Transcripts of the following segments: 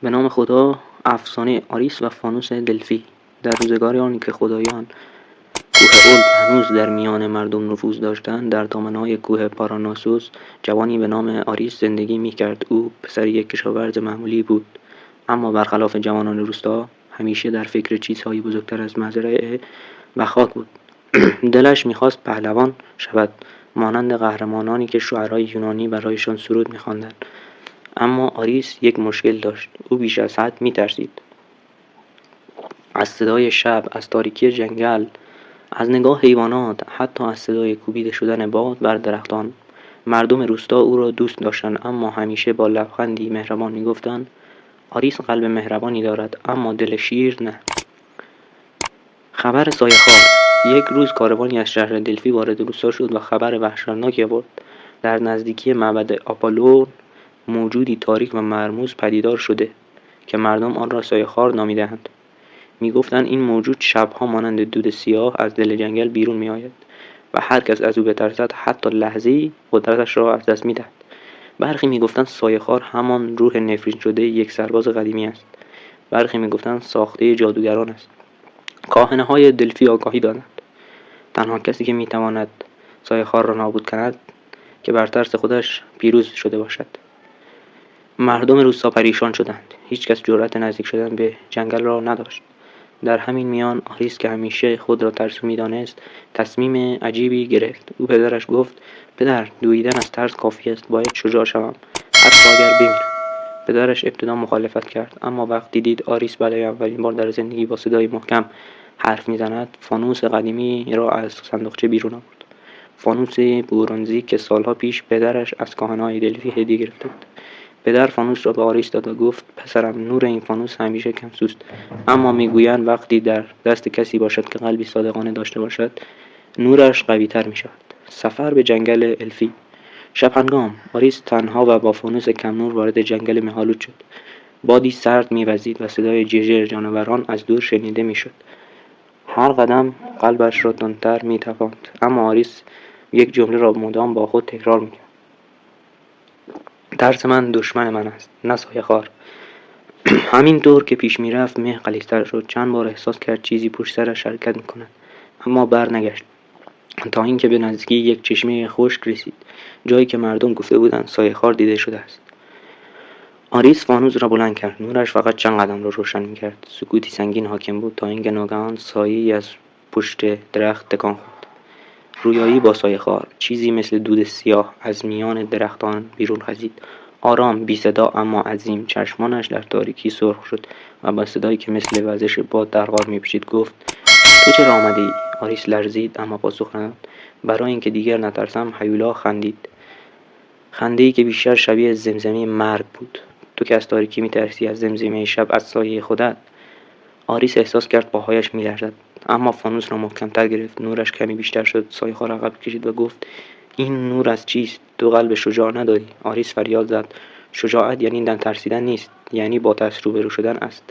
به نام خدا. افسانه آریس و فانوس دلفی. در روزگاری آن که خدایان کوه اولپ هنوز در میان مردم نفوذ داشتند، در دامنه‌های کوه پاراناسوس جوانی به نام آریس زندگی می‌کرد. او پسر یک کشاورز معمولی بود، اما برخلاف جوانان روستا همیشه در فکر چیزهایی بزرگتر از مزرعه و خاک بود. دلش می‌خواست پهلوان شود، مانند قهرمانانی که شاعرای یونانی برایشان سرود می‌خواندند. اما آریس یک مشکل داشت. او بیش از حد می‌ترسید. از صدای شب، از تاریکی جنگل، از نگاه حیوانات، حتی از صدای کوبیده شدن باد بر درختان. مردم روستا او را دوست داشتند، اما همیشه با لبخندی مهربان می‌گفتند آریس قلب مهربانی دارد، اما دل شیر نه. خبر سایه‌خوار. یک روز کاروانی از شهر دلفی وارد روستا شد و خبر وحشتناکی آورد. در نزدیکی معبد آپولون موجودی تاریک و مرموز پدیدار شده که مردم آن را سایه‌خوار نامیده‌اند. می‌گفتند این موجود شب‌ها مانند دود سیاه از دل جنگل بیرون می‌آید و هر کس از او بترسد حتی لحظه‌ای قدرتش را از دست می‌دهد. برخی می‌گفتند سایه‌خوار همان روح نفرین شده یک سرباز قدیمی است. برخی می‌گفتند ساخته جادوگران است. کاهن‌های دلفی آگاهی دادند تنها کسی که می‌تواند سایه‌خوار را نابود کند که بر ترس خودش پیروز شده باشد. مردم روستا پریشان شدند. هیچ کس جرأت نزدیک شدن به جنگل را نداشت. در همین میان آریس که همیشه خود را ترسو می‌دانست، تصمیم عجیبی گرفت. او پدرش گفت: پدر، دویدن از ترس کافی است. باید شجاع شوم، حتی اگر بمیرم. پدرش ابتدا مخالفت کرد، اما وقتی دید آریس برای اولین بار در زندگی با صدای محکم حرف می‌زند، فانوس قدیمی را از صندوقچه بیرون آورد. فانوس برنزی که سالها پیش پدرش از کاهن‌های دلفی هدیه گرفته بود. پدر فانوس را به آریس داد و گفت: پسرم، نور این فانوس همیشه کم‌سوست، اما میگویند وقتی در دست کسی باشد که قلبی صادقانه داشته باشد، نورش قوی‌تر می‌شود. سفر به جنگل الفی. شب‌هنگام آریس تنها و با فانوس کم نور وارد جنگل مه‌آلود شد. بادی سرد می‌وزید و صدای جرجر جانوران از دور شنیده می‌شد. هر قدم قلبش را تندتر می‌تپاند، اما آریس یک جمله را مدام با خود تکرار می‌کرد: ترس من دشمن من است، نه سایه‌خوار. همینطور که پیش می‌رفت مه غلیظتر شد. چند بار احساس کرد چیزی پشت سرش حرکت می‌کند، اما برنگشت تا اینکه به نزدیکی یک چشمه خشک رسید، جایی که مردم گفته بودند سایه‌خوار دیده شده است. آریس فانوس را بلند کرد. نورش فقط چند قدم را روشن می‌کرد. سکوتی سنگین حاکم بود تا اینکه ناگهان سایه‌ای از پشت درخت تکان خورد. رویایی با سایه‌خوار. چیزی مثل دود سیاه از میان درختان بیرون خزید. آرام، بی صدا اما عظیم. چشمانش در تاریکی سرخ شد و با صدایی که مثل وزش باد در غار می‌پیچید گفت: تو چرا آمده‌ای؟ آریس لرزید اما پاسخ نداد. برای اینکه دیگر نترسم. هیولا خندید. خنده‌ای که بیشتر شبیه زمزمه مرگ بود. تو که از تاریکی می‌ترسی، از زمزمه شب، از سایه خودت. آریس احساس کرد پاهایش می‌لرزد، اما فانوس را محکم‌تر گرفت. نورش کمی بیشتر شد. سایه‌خوار عقب کشید و گفت: این نور از چیست؟ تو قلب شجاع نداری؟ آریس فریاد زد: شجاعت یعنی نترسیدن نیست، یعنی با ترس روبرو شدن است.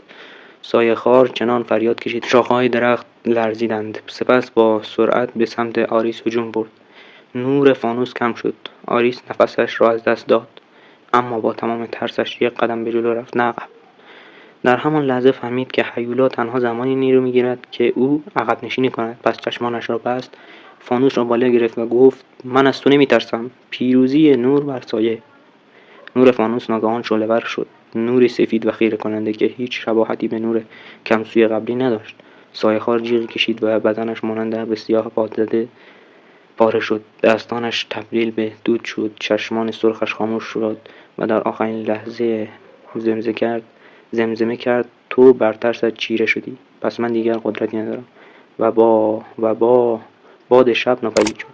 سایه‌خوار چنان فریاد کشید شاخه‌های درخت لرزیدند. سپس با سرعت به سمت آریس هجوم برد. نور فانوس کم شد. آریس نفسش را از دست داد، اما با تمام ترسش یک قدم به جلو رفت، نه عقب. در همان لحظه فهمید که هیولا تنها زمانی نیرو می‌گیرد که او عقب نشینی کند. پس چشمانش را بست، فانوس را بالا گرفت و گفت: من از تو نمی‌ترسم. پیروزی نور بر سایه. نور فانوس ناگهان شعله‌ور شد. نوری سفید و خیره کننده که هیچ شباهتی به نور کمسوی قبلی نداشت. سایه‌خوار جیغی کشید و بدنش مانند ابر سیاه بادزده پاره شد. دستانش تبدیل به دود شد. چشمان سرخش خاموش شد و در آخرین لحظه زمزمه کرد: تو بر ترست چیره شدی، پس من دیگر قدرتی ندارم. و با باد شب ناپدید شد.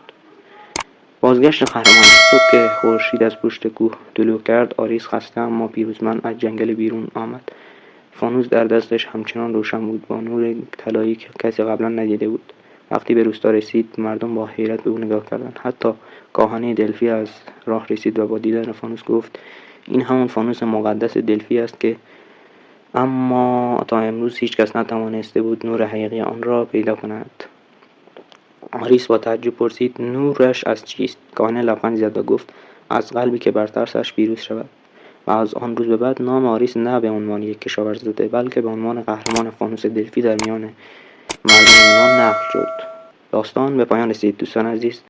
بازگشت قهرمان. صبح که خورشید از پشت کوه طلوع کرد، آریس خسته اما پیروزمند از جنگل بیرون آمد. فانوس در دستش همچنان روشن بود، با نور طلایی که کسی قبلا ندیده بود. وقتی به روستا رسید، مردم با حیرت به او نگاه کردند. حتی کاهن دلفی از راه رسید و با دیدن فانوس گفت: این همون فانوس مقدس دلفی است که اما تا امروز هیچ کس نتوانسته بود نور حقیقی آن را پیدا کند. آریس با تعجب پرسید: نورش از چیست؟ کاهن لبخندی زد و گفت: از قلبی که بر ترسش پیروز شود. و از آن روز به بعد نام آریس نه به عنوان یک کشاورزاده بلکه به عنوان قهرمان فانوس دلفی در میان مردم یونان نقل شد. داستان به پایان رسید. دوستان عزیز،